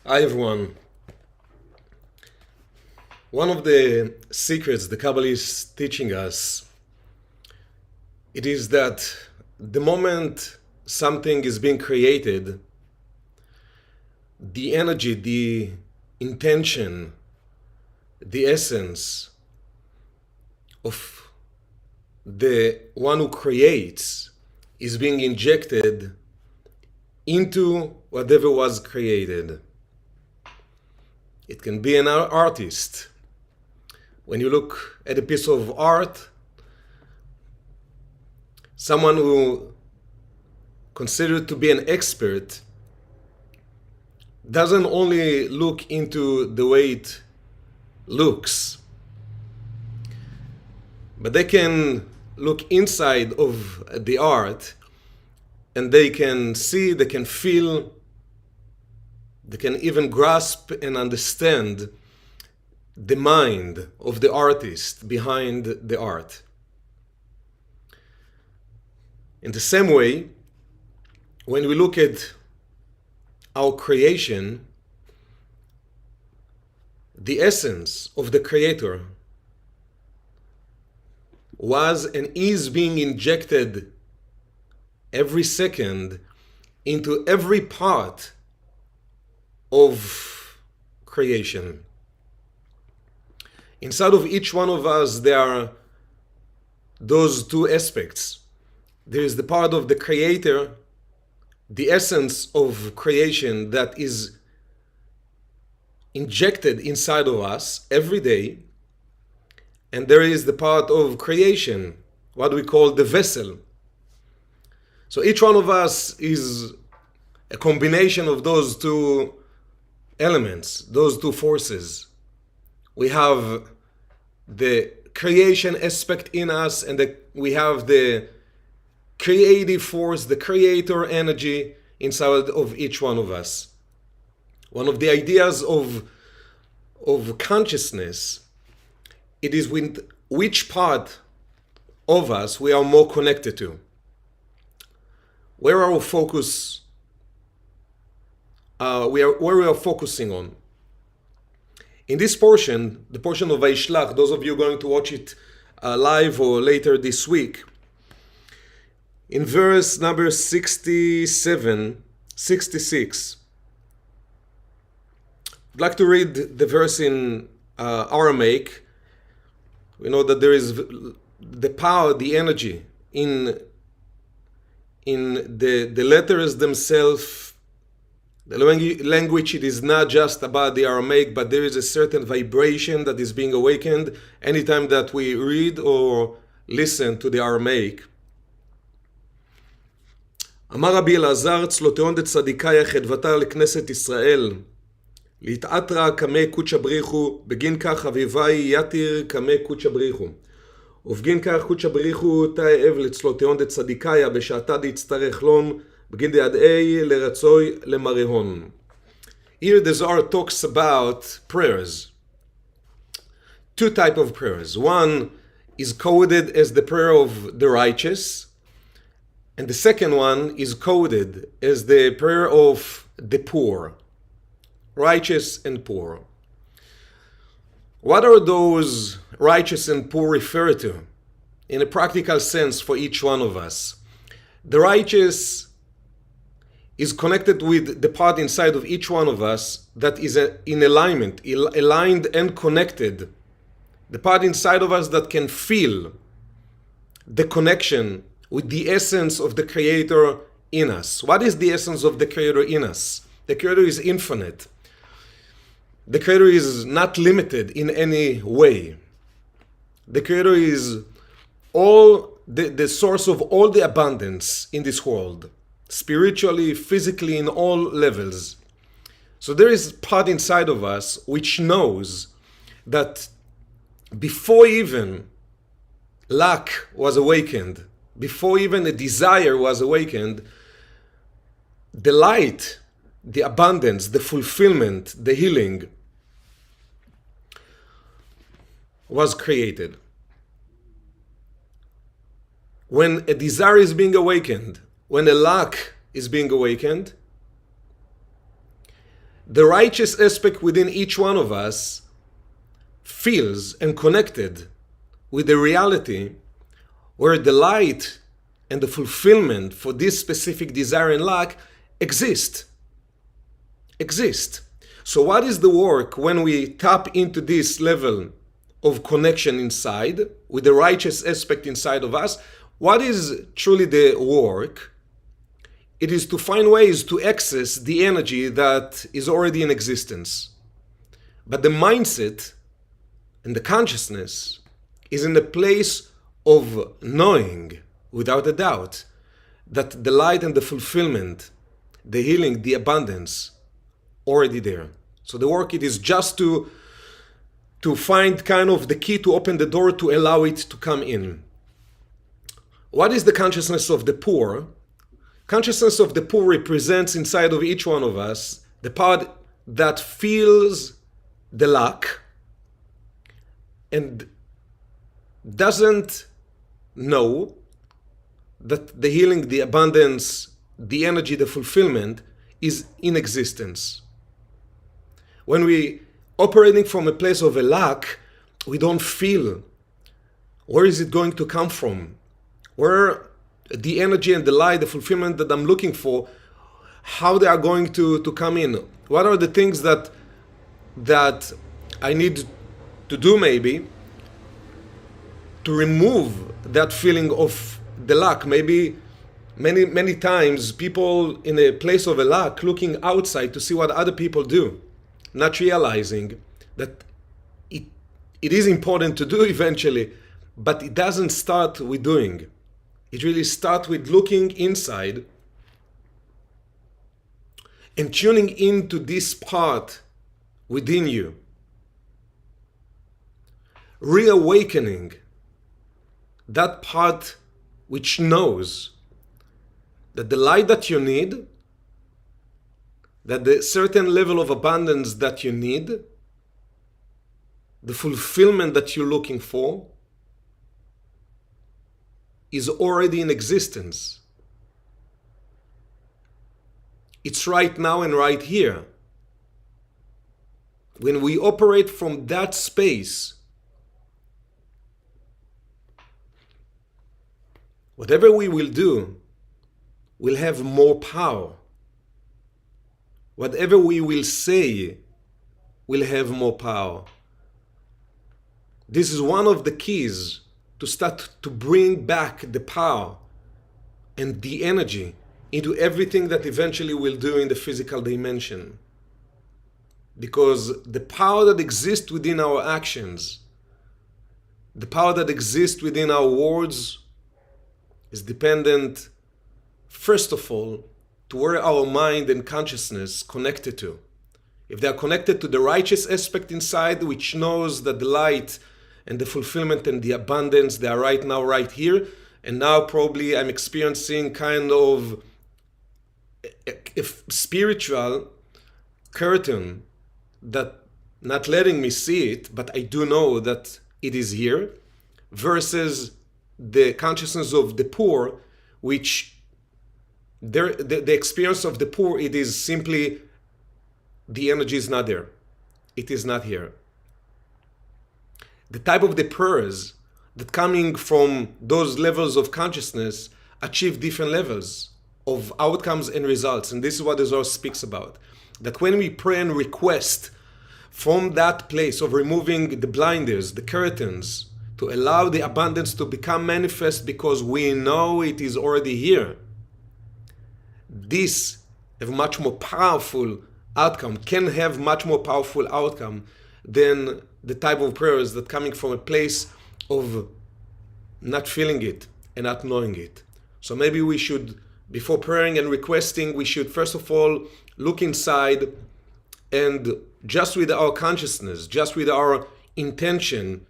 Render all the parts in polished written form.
Hi everyone. One of the secrets the Kabbalah is teaching us, it is that the moment something is being created, the energy, the intention, the essence of the one who creates is being injected into whatever was created. It can be an artist. When you look at a piece of art, someone who considered to be an expert doesn't only look into the way it looks, but they can look inside of the art and they can see, they can feel, they can even grasp and understand the mind of the artist behind the art. In the same way, when we look at our creation, the essence of the Creator was and is being injected every second into every part of creation. Inside of each one of us, there are those two aspects. There is the part of the Creator, the essence of creation that is injected inside of us every day. And there is the part of creation, what we call the vessel. So each one of us is a combination of those two elements, those two forces. We have the creation aspect in us, and we have the creative force, the creator energy inside of each one of us. One of the ideas of consciousness, it is with which part of us we are more connected to. Where our focus, where we are focusing on. In this portion, the portion of Vayishlach, those of you going to watch it live or later this week, in verse number 67, 66, I'd like to read the verse in Aramaic. We know that there is the power, the energy in the letters themselves. The language, it is not just about the Aramaic, but there is a certain vibration that is being awakened anytime that we read or listen to the Aramaic. אמר רבי אלעזר צלוטיון דצדיקאיה חדוותה לכנסת ישראל להתעטרה כמי קודשא בריחו בגין כך אביבי יתיר כמי קודשא בריחו ובגין כך קודשא בריחו תאי אב לצלוטיון דצדיקאיה בשעתה דצטרך לון בגין דעדאי לרצוי למריהון. Here the Zohar talks about prayers. Two types of prayers. One is coded as the prayer of the righteous, and the second one is coded as the prayer of the poor, righteous and poor. What are those righteous and poor refer to in a practical sense for each one of us? The righteous is connected with the part inside of each one of us that is in alignment, aligned and connected. The part inside of us that can feel the connection with the essence of the Creator in us. What is the essence of the Creator in us? The Creator is infinite. The Creator is not limited in any way. The Creator is all the source of all the abundance in this world, spiritually, physically, in all levels. So there is part inside of us which knows that before even lack was awakened, before even a desire was awakened, the light, the abundance, the fulfillment, the healing was created. When a desire is being awakened, when a lack is being awakened, The righteous aspect within each one of us feels and connected with the reality where the light and the fulfillment for this specific desire and lack exist. So what is the work when we tap into this level of connection inside with the righteous aspect inside of us? What is truly the work? It is to find ways to access the energy that is already in existence. But the mindset and the consciousness is in the place of knowing without a doubt that the light and the fulfillment, the healing, the abundance already there. So the work, it is just to find kind of the key to open the door to allow it to come in. What is the consciousness of the poor? Consciousness of the poor represents inside of each one of us the part that feels the lack and doesn't know that the healing, the abundance, the energy, the fulfillment is in existence. When we operating from a place of a lack, we don't feel where is it going to come from, where the energy and the light, the fulfillment that I'm looking for, how they are going to come in. What are the things that I need to do maybe to remove that feeling of the lack? Maybe many times people in a place of a lack looking outside to see what other people do, not realizing that it is important to do eventually, but it doesn't start with doing. It really starts with looking inside and tuning into this part within you, reawakening that part which knows that the light that you need, that the certain level of abundance that you need, the fulfillment that you're looking for, is already in existence. It's right now and right here. When we operate from that space, whatever we will do will have more power. Whatever we will say will have more power. This is one of the keys to start to bring back the power and the energy into everything that eventually we'll do in the physical dimension. Because the power that exists within our actions, the power that exists within our words, is dependent, first of all, to where our mind and consciousness connected to. If they are connected to the righteous aspect inside, which knows that the light and the fulfillment and the abundance, they are right now, right here, and now probably I'm experiencing kind of a spiritual curtain that not letting me see it, but I do know that it is here, versus the consciousness of the poor, which the experience of the poor, it is simply the energy is not there. It is not here. The type of the prayers that coming from those levels of consciousness achieve different levels of outcomes and results. And this is what the Zohar speaks about. That when we pray and request from that place of removing the blinders, the curtains, to allow the abundance to become manifest because we know it is already here, this have much more powerful outcome, can have much more powerful outcome than the type of prayers that coming from a place of not feeling it and not knowing it. So maybe we should, before praying and requesting, we should first of all look inside and just with our consciousness, just with our intention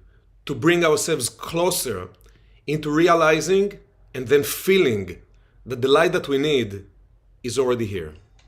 to bring ourselves closer into realizing and then feeling that the light that we need is already here.